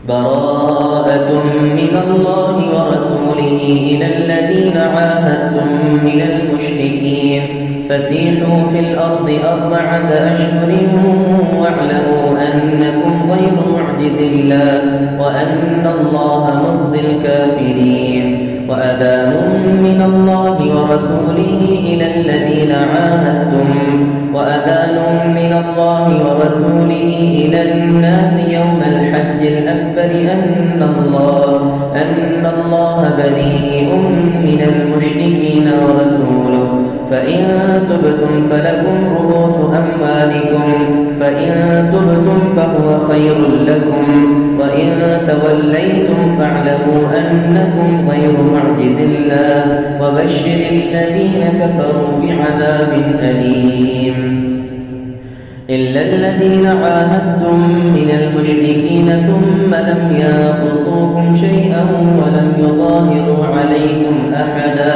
براءة من الله ورسوله إلى الذين عاهدتم من المشركين فسيحوا في الأرض 4 أشهر واعلموا أنكم غير معجز الله وأن الله مخزي الكافرين. وأذان من الله ورسوله إلى الذين عاهدتم إلى الناس يوم الحج الأكبر أن الله بريء من المشركين ورسوله فإن تبتم فلكم رؤوس أموالكم فإن تبتم فهو خير لكم وإن توليتم فاعلموا أنكم غير معجز الله وبشر الذين كفروا بعذاب أليم. إلا الذين عاهدتم من المشركين ثم لم ينقصوكم شيئا ولم يظاهروا عليكم أحدا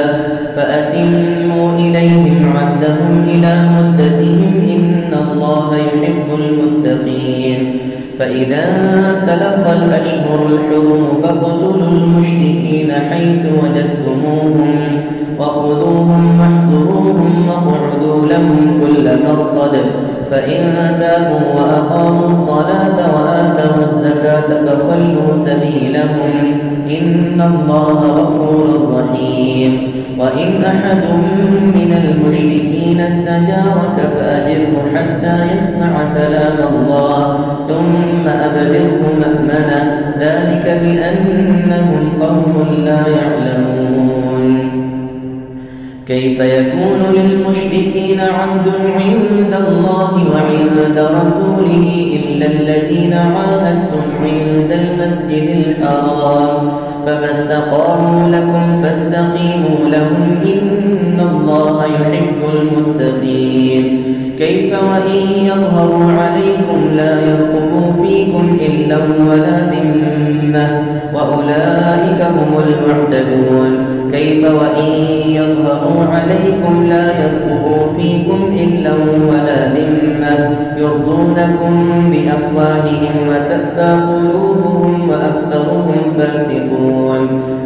فأتموا إليهم عهدهم إلى مدتهم إن الله يحب المتقين. فإذا سلخ الأشهر الحرم فاقتلوا المشركين حيث وجدتموهم وخذوهم واحصروهم واقعدوا لهم كل مرصد فإن تابوا وأقاموا الصلاة وآتوا الزكاة فخلوا سبيلهم إن الله غفور رحيم. وإن أحد من المشركين استجارك فأجره حتى يسمع كلام الله ثم أبلغه مأمنه ذلك بأنهم قوم لا يعلمون. كيف يكون للمشركين عهد عند الله وعند رسوله إلا الذين عاهدتم عند المسجد الحرام فما استقاموا لكم فاستقيموا لهم إن الله يحب المتقين. كيف وإن يظهروا عليكم لا يرقبوا فيكم إلا ولا ذمة وأولئك هم المعتدون. كيف وإن يظهروا عليكم لا يرقبوا فيكم إلا ولا ذمة يرضونكم بأفواههم وتأبى قلوبهم وأكثرهم فاسقون.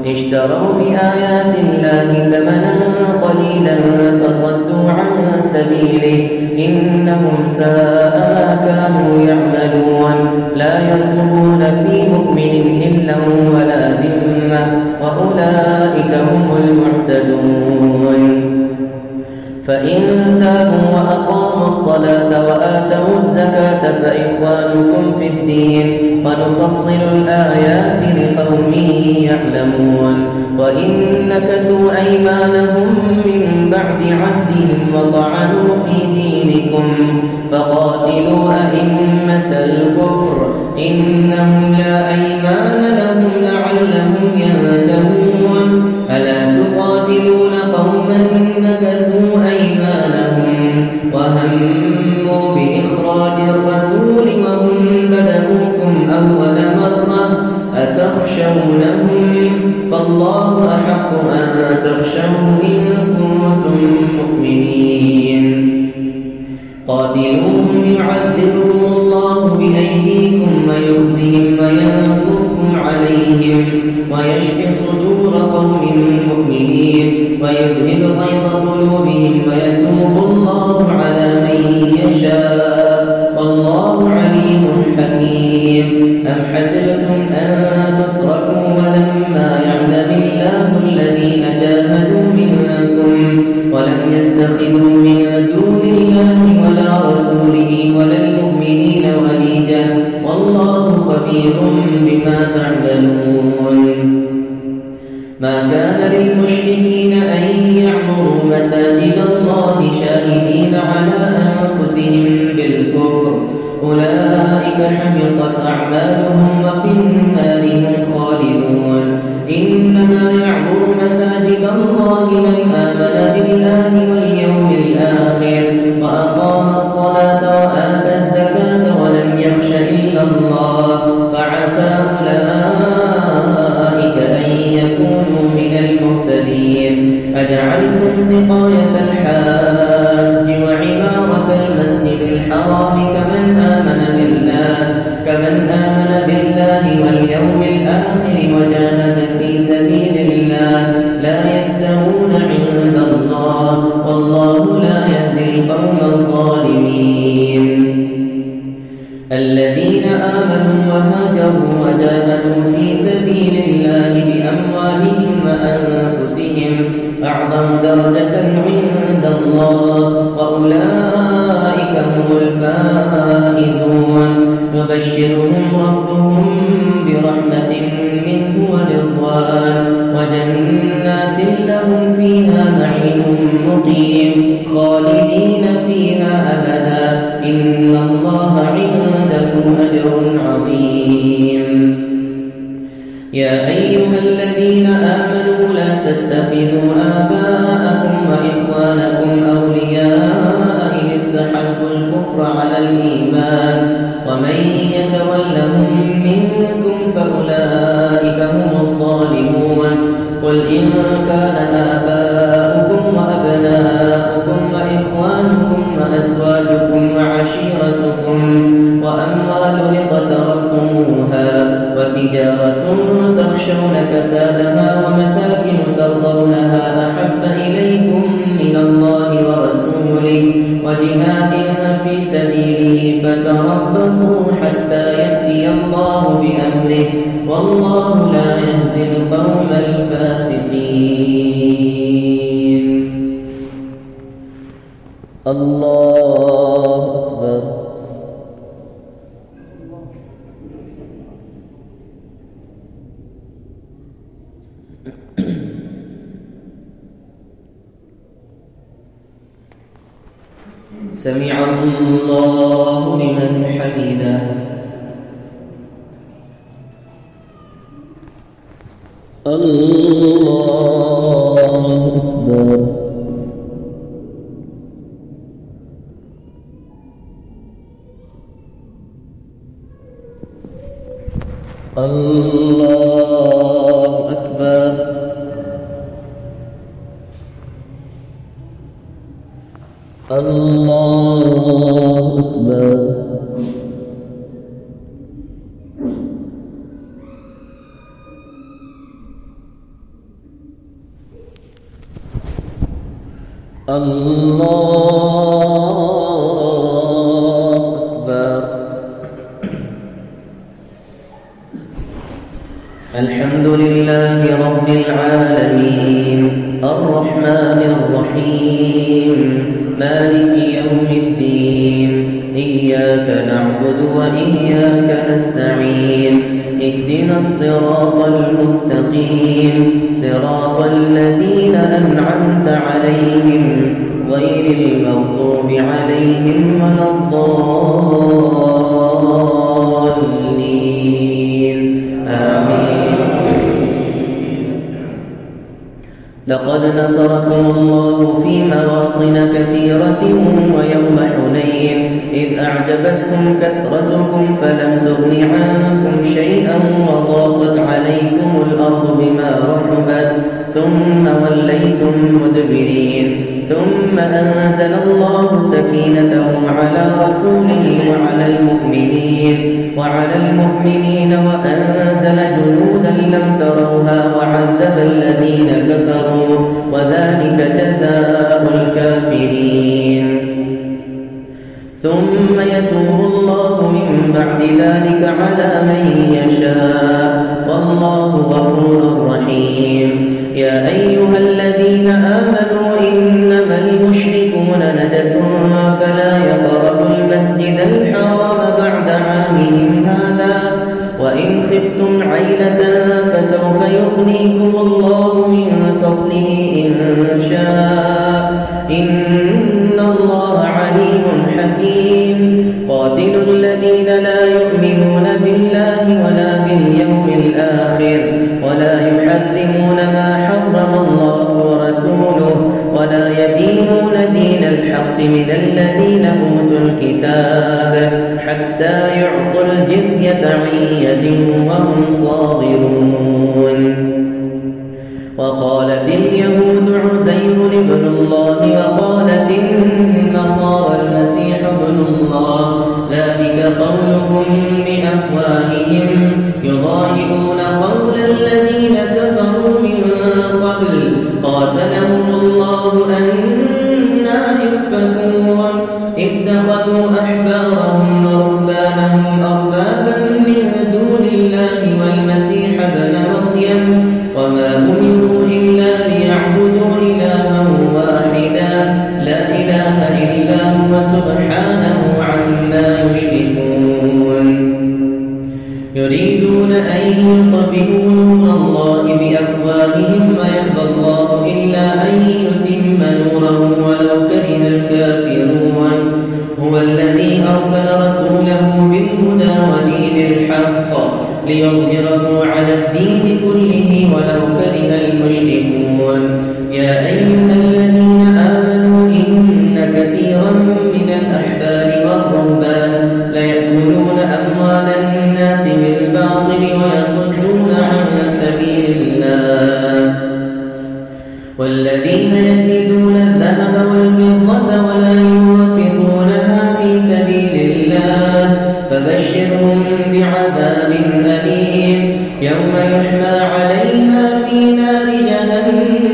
اشتروا بآيات الله ثمنا قليلا فصدوا عن سبيله إنهم ساء ما كانوا يعملون. لا يرقبون في مؤمن إلا ولا ذمة وأولئك هم المعتدون. فإن تابوا وأقاموا الصلاة وآتوا الزكاة فإخوانكم في الدين ونفصل الآيات لقوم يعلمون. وإن نكثوا أيمانهم من بعد عهدهم وطعنوا في دينكم فقاتلوا أئمة الكفر إنهم لا أيمان لهم لعلهم ينتهون. ألا تقاتلون قوما نكثوا أيمانهم وهموا بإخراج الرسول وهم بدؤوكم أول مرة أتخشونهم فالله أحق أن تخشوه إن كنتم مؤمنين. قاتلوهم يعذبهم الله بأيديكم ويخزهم وينصركم عليهم ويشفي صدور قوم مؤمنين ويذهب غيظ قلوبهم ويتوب الله على من يشاء والله عليم حكيم. أم حسبتم أن تتركوا ولما يعلم الله الذين جاهدوا منكم ولم يتخذوا من دون الله ولا رسوله ولا المؤمنين وليجا والله خبير بما تعملون. ما كان للمشركين أن يعمروا مساجد الله شاهدين على أنفسهم بالكفر أولئك حبطت أعمالهم وفي النار هم خالدون. إنما يعمر مساجد الله من آمن بالله واليوم الآخر وأقام الصلاة وآتى الزكاة ولم يخش إلا الله فعسى أولئك أن يكونوا من المهتدين. أجعلتم سقاية الحاج وعمارة المسجد الحرام كمن آمن الذين آمنوا وهاجروا وجاهدوا في سبيل الله بأموالهم وأنفسهم أعظم درجة عند الله وأولئك هم الفائزون يبشرهم ربهم برحمة منه ورضوان وجنات لهم فيها نعيم مقيم خالدين فيها أبدا إن الله عنده أجر عظيم. يا أيها الذين آمنوا لا تتخذوا آباءكم وإخوانكم أولياء إن استحبوا الكفر على الإيمان ومن يتولهم منكم فأولئك هم الظالمون. قل إن كان آباؤكم وأبناؤكم وإخوانكم وأزواجكم وعشيرتكم وأموال اقترفتموها وتجارة تخشون كسادها ومساكن ترضونها أحب إليكم من الله ورسوله وجهاد في سبيله فتربصوا حتى يأتي الله بأمره والله لا يهدي القوم الفاسقين. الله أكبر. سمع الله لمن حمده. الله أكبر. الله أكبر. الله أكبر. الله أكبر. الحمد لله رب العالمين الرحمن الرحيم مالك يوم الدين إياك نعبد وإياك نستعين اهدنا الصراط المستقيم صراط الذين أنعمت عليهم غير المغضوب عليهم ولا الضالين آمين. لقد نصركم الله في مواطن كثيرة ويوم حنين إذ أعجبتكم كثرتكم فلم تغن عنكم شيئا وضاقت عليكم الأرض بما رحبت ثم وليتم مدبرين ثم أنزل الله سكينته على رسوله وعلى المؤمنين وأنزل جنودا لم تروها وعذب الذين كفروا وذلك جزاء الكافرين. ثم يتوب الله من بعد ذلك على من يشاء والله غفور رحيم. يا أيها الذين آمنوا إنما المشركون نجس فلا يقربوا المسجد الحرام بعد عامهم هذا وإن خفتم عيلة فسوف يغنيكم الله من فضله إن شاء إن الله عليم حكيم. قاتلوا الذين لا يؤمنون بالله ولا باليوم الآخر ولا يحرمون ما حرم الله ورسوله ولا يدينون دين الحق من الذين أوتوا الكتاب حتى يعطوا الجزية عن يد وهم صاغرون. وقالت اليهود عزير ابن الله وقالت النصارى المسيح ابن الله ذلك قولهم بأفواههم يضاهئون قول الذين كفروا من قبل قاتلهم الله أنى يؤفكون اتخذوا أحبارهم ورهبانهم يريدون أن يطفئوا نور الله بأفواههم ويأبى الله إلا أن يتم نوره ولو كره الكافرون هو الذي أرسل رسوله بالهدى ودين الحق ليظهره على الدين كله ولو كره المشركون يا أيها الذين آمنوا إن كثيرا من الأحبار والرهبان ليأكلون أموال الناس بالباطل ويصدون عن سبيل الله والذين يكنزون الذهب والفضة ولا ينفقونها في سبيل الله فبشرهم بعذاب أليم يوم يحمى عليها في نار جهنم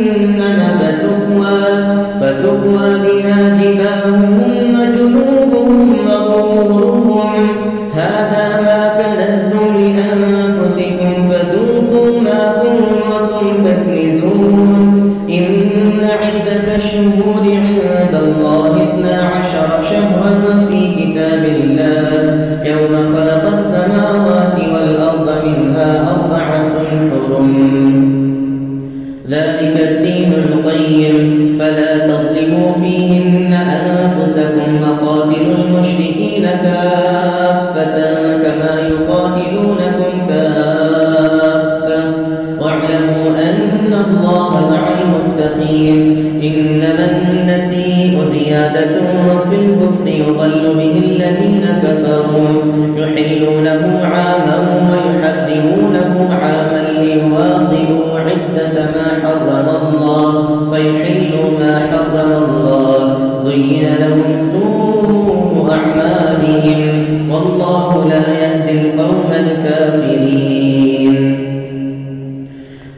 فتكوى بها جباههم وجنوبهم وظهورهم هذا ما كنزتم لأنفسكم فذوقوا ما كنتم تكنزون إن عدة الشهور عند الله 12 شهرا في كتاب الله يوم خلق السماوات والأرض منها 4 حرم ذلك الدين القيم فلا تظلموا فيهن أنفسكم وقاتلوا المشركين كافة كما يقاتلونكم كافة واعلموا أن الله مع المتقين إنما النسيء زيادة في الكفر يضل به الذين كفروا يحلونه عاما ويحرمونه عاما ليواطئوا عدة ما حرم الله فيحلوا ما حرم الله زين لهم سوء أعمالهم والله لا يهدي القوم الكافرين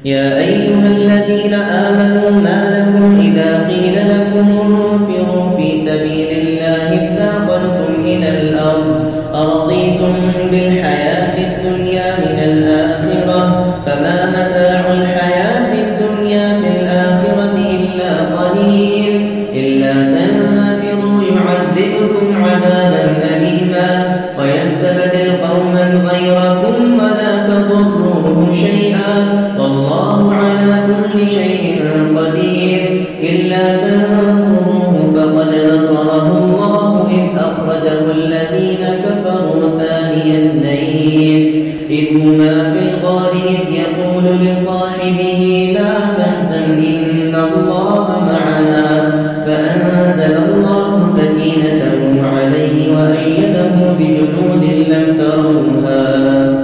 يا أيها الذين آمنوا ما لكم إذا قيل لكم انفروا في سبيل الله اثاقلتم إلى الأرض أرضيتم بالحياة الدنيا من الآخرة فما متاع الحياة الدنيا في الآخرة إلا قليل إلا تنفروا يعذبكم عذابا أليما ويستبدل قوما غيركم ولا تضروه شيئا والله على كل شيء قدير إلا تنصروه فقد نصره الله إذ أخرجه الذين كفروا ثاني اثنين إذ هما في الغار إذ يقول لصاحبه لا تحزن إن الله معنا فأنزل الله سكينته عليه وأيده بجنود لم تروها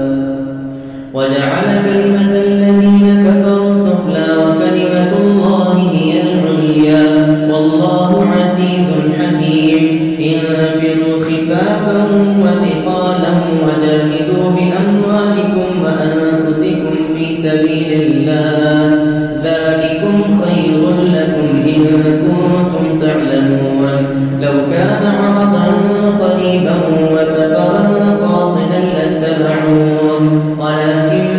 وجعل كلمة الذين كفروا السفلى وكلمة الله هي العليا والله عزيز حكيم انفروا خفافا وثقالا وجاهدوا بأموالكم وأنفسكم في سبيل الله ذلكم خير لكم إن كنتم تعلمون لو كان عرضا قريبا وسفرا قاصدا لاتبعوه ولكن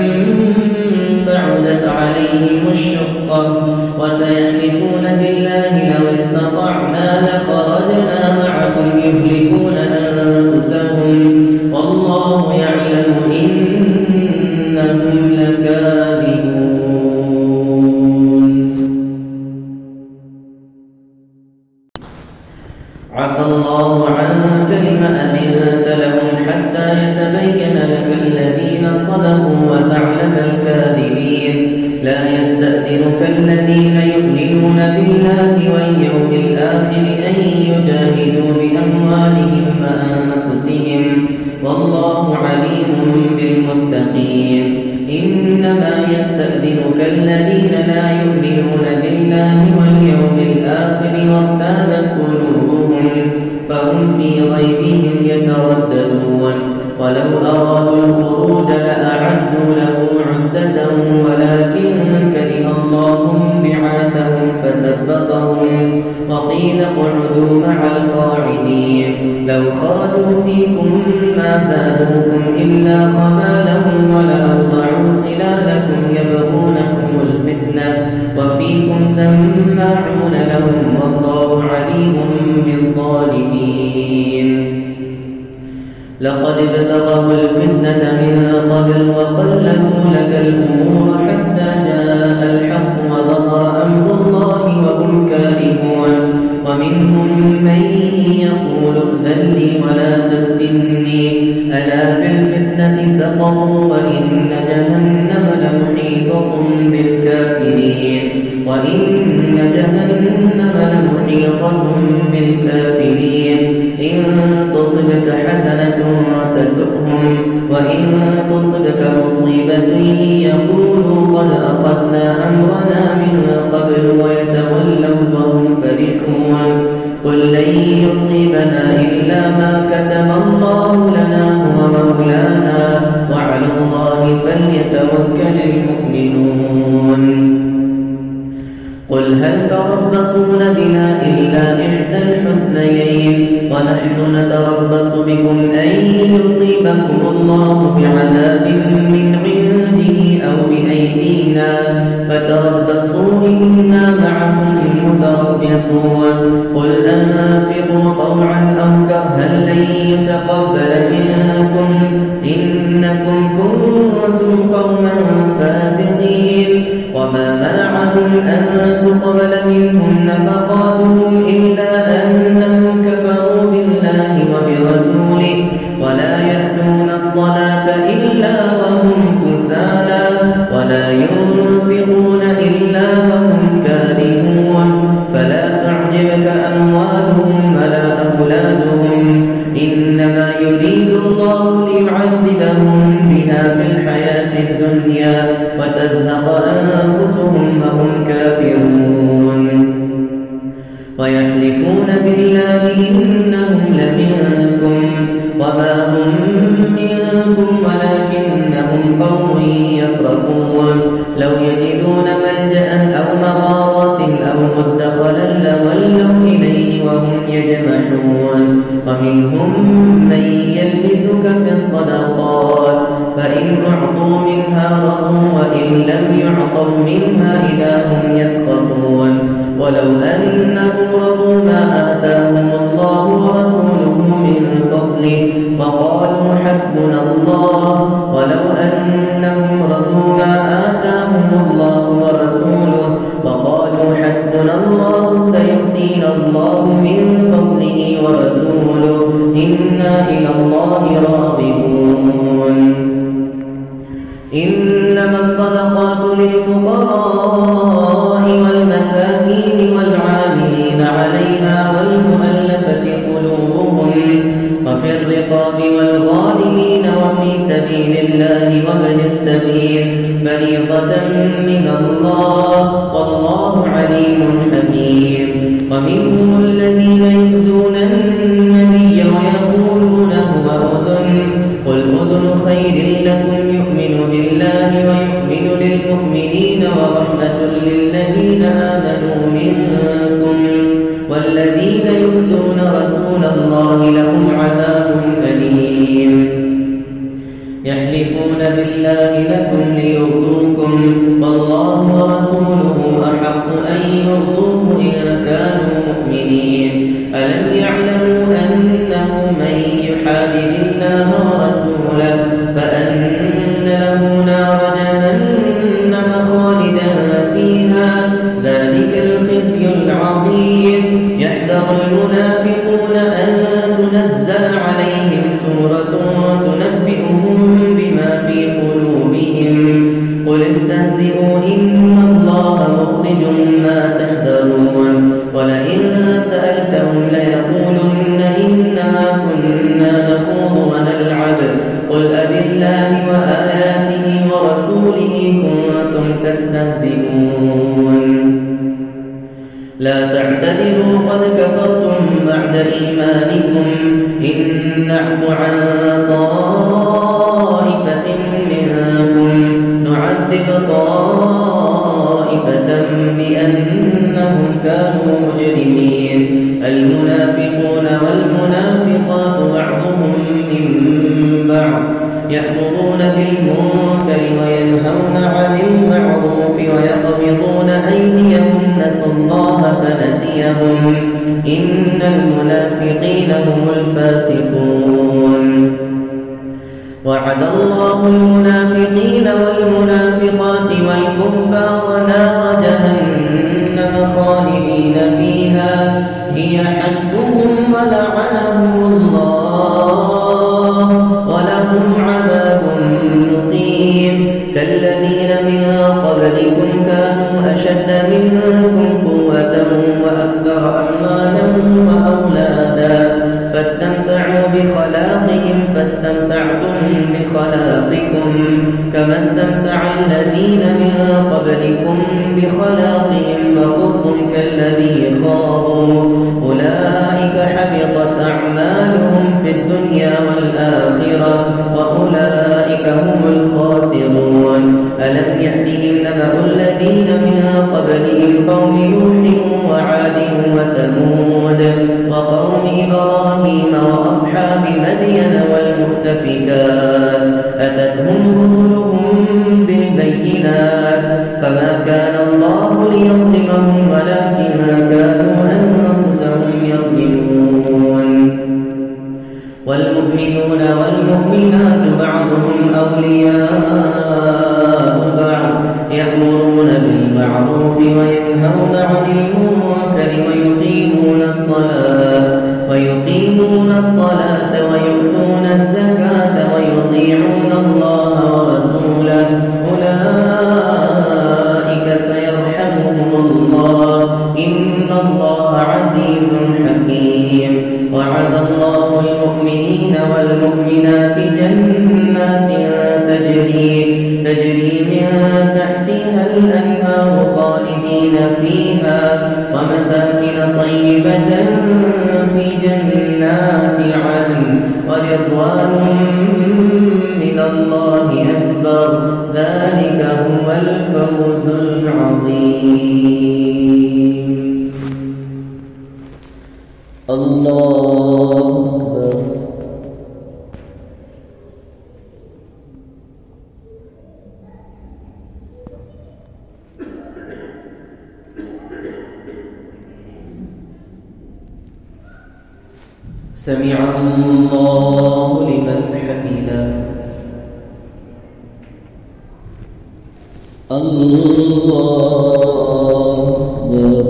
بعدت عليهم الشقة وسيحلفون بالله لو استطعنا لخرجنا معكم يهلكون أنفسهم والله يعلم إنهم لكاذبون عفى الله عنك لم أذنت لهم حتى يتبين لك الذين صدقوا وتعلم الكاذبين لا يستأذنك الذين يؤمنون بالله واليوم الآخر أن يجاهدوا بأموالهم وأنفسهم والله عليم بالمتقين إنما يستأذنك الذين لا يؤمنون بالله واليوم الآخر وارتابت قلوبهم فهم في ريبهم يترددون ولو أرادوا الخروج لأعدوا له عدة ولكن كره الله بعاثهم فثبطهم وقيل اقعدوا مع القاعدين لو خرجوا فيكم ما زادوكم إلا خبالهم ولأوضعوا خلالكم يبغونكم الفتنة وفيكم سماعون لهم والله عليم بالظالمين لقد ابتغوا الفتنة من قبل وقلبوا لك الأمور حتى جاء الحق وظهر أمر الله وهم كارهون ومنهم من يقول ائذن لي ولا تفتني ألا في الفتنة سقطوا وإن جهنم لمحيطة بالكافرين إن تصبك حسنة تسؤهم وإن تصبك مصيبة يقولوا قد أخذنا أمرنا من قبل ويتولوا وهم فرحون قل لن يصيبنا إلا ما كتب الله لنا هو مولانا وعلى الله فليتوكل المؤمنون قل هل تربصون بنا إلا إحدى الحسنيين ونحن نتربص بكم أن يصيبكم الله بعذاب من عنده أو بأيدينا فتربصوا إنا معكم متربصون قل أنفقوا طوعا أو كرها لن يتقبل منكم إنكم كنتم قوما فاسقين وما منعهم أن تقبل منهم نفقاتهم إلا أنهم كفروا بالله وبرسوله ولا يأتون الصلاة إلا وهم كسالى ولا ينفقون إلا وهم كارهون فلا تعجبك أموالهم ولا أولادهم إنما يريد الله ليعذبهم بها في الحياة الدنيا وتزهق أنفسهم وهم كافرون ويحلفون بالله إنهم لمنكم وما هم منكم ولكنهم قوم يفرقون لو يجدون ملجأ أو مغارات أو مدخلا لولوا إليه وهم يجمحون ومنهم من يلمزك في الصدقات فإن أعطوا منها رضوا وإن لم يعطوا منها إذا هم يسخطون ولو أنهم رضوا ما آتاهم الله ورسوله من فضله وقالوا حسبنا الله ولو أنهم رضوا ما آتاهم الله ورسوله وقالوا حسبنا الله سيؤتينا الله من فضله ورسوله إنا إلى الله راغبون إنما الصدقات للفقراء والمساكين والعاملين عليها والمؤلفة قلوبهم وفي الرقاب والغارمين وفي سبيل الله وابن السبيل فريضة من الله والله عليم حكيم ومنهم الذين يؤذون النبي ويقولون هو أذن قل أذن خير لكم يؤمن بالله ويؤمن للمؤمنين ورحمة للذين آمنوا منكم والذين يؤذون رسول الله لهم عذاب أليم يحلفون بالله لكم ليرضوكم والله ورسوله أحق أن يرضوه إن كانوا مؤمنين ألم يعلموا أنه من يحادد الله ورسوله فأن له نار جهنم خالدا فيها ذلك الخزي العظيم يحذر المنافقون أن تنزل عليهم سورة تنبئهم بما في قلوبهم قل استهزئوا إن الله مخرج ما تحذرون ولئن سألتهم ليقولن إنما كنا نخوض ونلعب قل أبالله وآياته ورسوله كنتم تستهزئون لا تعتذروا قد كفرتم بعد إيمانكم إن نعف عن طائفة منكم نعذب طائفة بأنهم كانوا مجرمين المنافقون والمنافقات بعضهم من بعض يأمرون بالمنكر وينهون عن المعروف ويقبضون أيديهم نسوا الله فنسيهم إن المنافقين هم الفاسقون وعد الله المنافقين والمنافقات والكفار نار جهنم خالدين فيها هي حسبهم ولعنهم الله ولهم عذاب مقيم كالذين من قبلكم كانوا أشد منكم قوة وأكثر أموالا وأولادا فاستمتعوا بخلاقهم فاستمتعتم بخلاقكم كما استمتع الذين من قبلكم بخلاقهم فخذتم كالذي خاضوا أولئك حبطت أعمالهم في الدنيا والآخرة وأولئك هم الخاسرون ألم يأتهم نبأ الذين من قبلهم قوم نوح وعاد وثمود وقوم إبراهيم وأصحاب مدين والمؤتفكات أتتهم رسلهم بالبينات فما كان الله ليظلمهم ولكن كانوا أنفسهم يظلمون والمؤمنون والمؤمنات بعضهم أولياء بعض يأمرون بالمعروف وينهون عن المنكر ويقيمون الصلاة ويؤتون الزكاة ويطيعون الله ورسوله أولئك سيرحمهم الله إن الله عزيز حكيم وعد الله المؤمنين والمؤمنات جنات تجري من تحتها الأنهار خالدين فيها ومساكن طيبة في جنات عدن ورضوان من الله أكبر ذلك هو الفوز العظيم. الله أكبر. سمع الله لمن حمده. الله أكبر.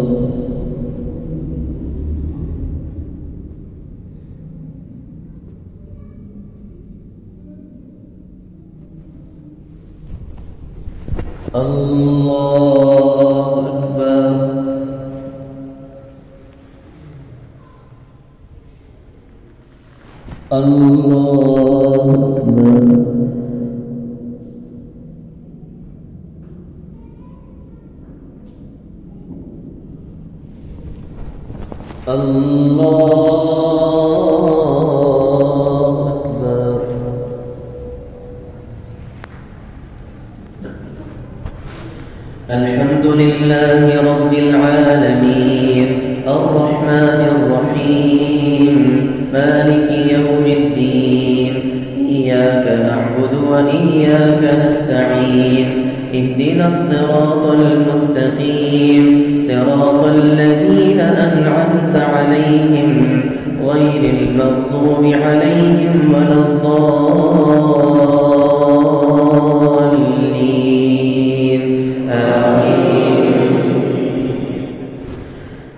الله أكبر. الله أكبر. الله أكبر. الحمد لله رب العالمين الرحمن الرحيم مالك يوم الدين إياك نعبد وإياك نستعين اهدنا الصراط المستقيم صراط الذين أنعمت عليهم غير المغضوب عليهم ولا الضالين آمين.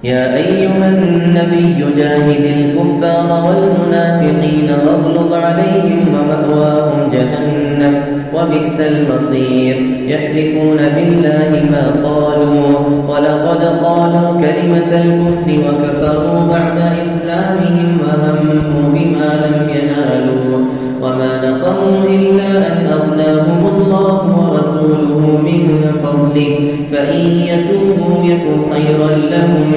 يا أيها النبي جاهد الكفار والمنافقين واغلظ عليهم ومأواهم جهنم وبئس المصير يحلفون بالله ما قالوا ولقد قالوا كلمة الكفر وكفروا بعد إسلامهم وهموا بما لم ينالوا وما نقموا إلا أن أغناهم الله ورسوله من فضله فإن يتوبوا يكن خيرا لهم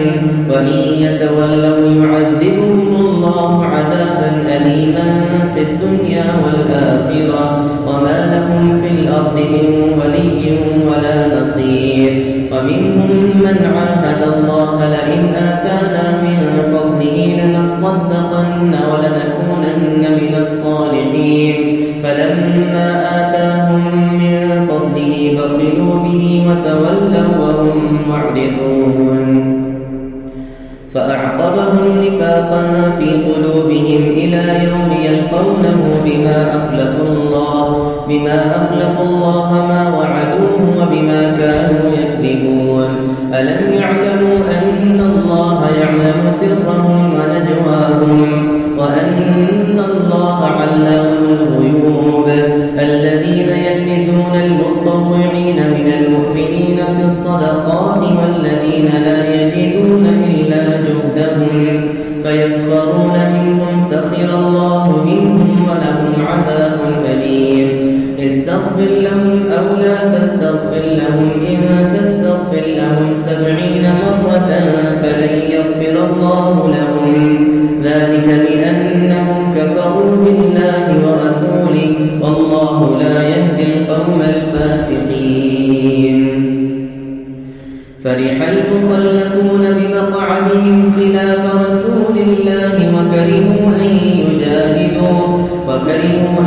وإن يتولوا يعذبهم الله عذابا أليما في الدنيا والآخرة وما لهم في الأرض من ولي ولا نصير. ومنهم من عاهد الله لئن آتانا من فضله لنصدقن ولنكونن من الصالحين فلما آتاهم من فضله بخلوا به وتولوا وهم معرضون. فأعقبهم نفاقا في قلوبهم إلى يوم يلقونه بما أخلفوا الله ما وعدوه وبما كانوا يكذبون. ألم يعلموا أن الله يعلم سرهم ونجواهم وأن الله علام الغيوب. الذين يلمزون المطوعين من المؤمنين في الصدقات والذين لا يجدون إلا جهدهم فيسخرون منهم سخر الله منهم ولهم عذاب أليم. استغفر لهم أو لا تستغفر لهم إن تستغفر لهم 70 مرة فلن يغفر الله لهم ذلك بأنهم كفروا بالله ورسوله والله لا يهدي القوم الفاسقين. فرح المخلفون بمقعدهم خلاف رسول الله وكرهوا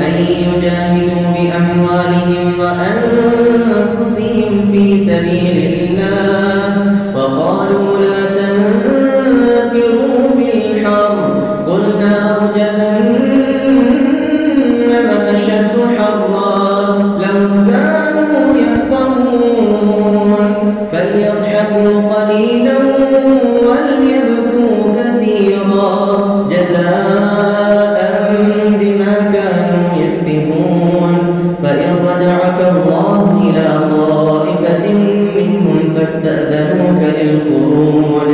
أن يجاهدوا بأموالهم وأنفسهم في سبيل الله وقالوا لا تنفروا في الحر قل نار جهنم أشد حرا لو كانوا يفقهون فليضحكوا قليلا وليبكوا كثيرا جزاء بما كانوا يكسبون. فإن رجعك الله إلى طائفة منهم فاستأذنوك للخروج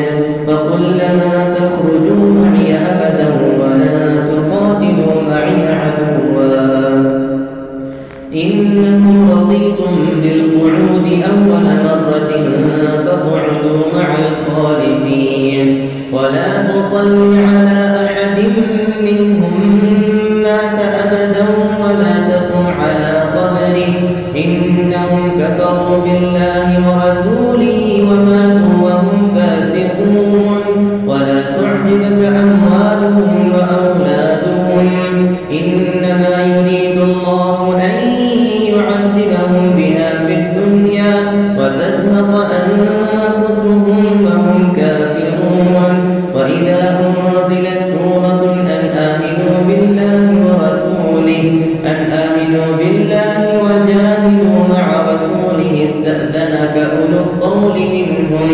فقل لنا تخرجوا معي أبدا ولا تقاتلوا معي عدوا إنكم رضيتم بالقعود أول مرة فاقعدوا مع الخالفين ولا تصل على أحد منهم مات أبدا ولا تقم على قبره إنهم كفروا بالله ورسوله وماتوا وهم فاسقون. ولا تعجبك أموالهم وأولادهم إنما يريد الله أن يعذبهم بها في الدنيا وتزهق أنفسهم وهم كافرون. وإذا أنزلت سورة أن آمنوا بالله وجاهدوا مع رسوله استأذنك أولو الطول منهم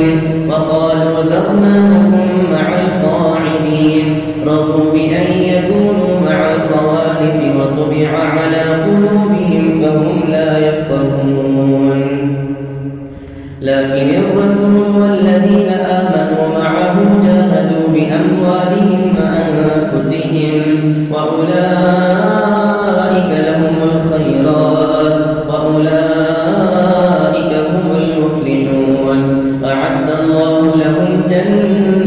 وقالوا ذرنا نكن مع القاعدين رضوا بأن يكونوا مع الخوالف وطبع على قلوبهم فهم لا يفقهون. لكن الرسول والذين آمنوا معه جاهدوا بأموالهم وأنفسهم وأولئك لهم الخيرات وأولئك هم المفلحون. أعد الله لهم جنات